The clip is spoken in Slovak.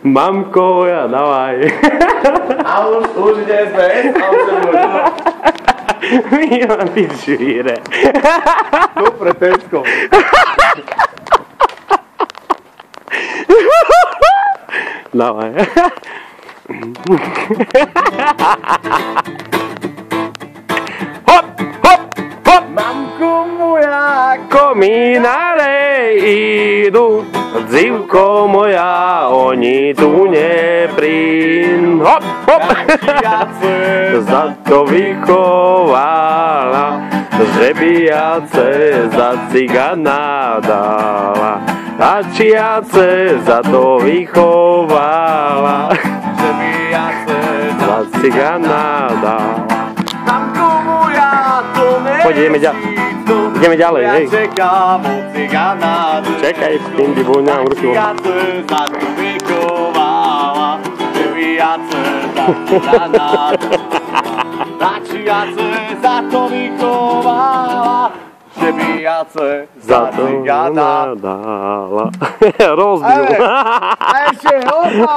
Mamko, ja, dávaj. A už ide SBS, a už sa bude. Milan, ty žvíre. Dobre, Tesco. Dávaj. Hop, hop, hop. Mamko moja, Komináre idú, dzivko moja, oni tu neprídu. Hop, hop. Za to vychovala, že bijace za cigana dala. A čiace za to vychovala, že bijace za cigana dala. Mamko moja, to Ideme ďalej, hej. Ja čekám od cigana. Čekaj, pindi voňa, určujem. Bijace za to vychovala, že bijace za cigana dala. A čiace za to vychovala, že bijace za cigana dala. Rozbil. A ešte, opa,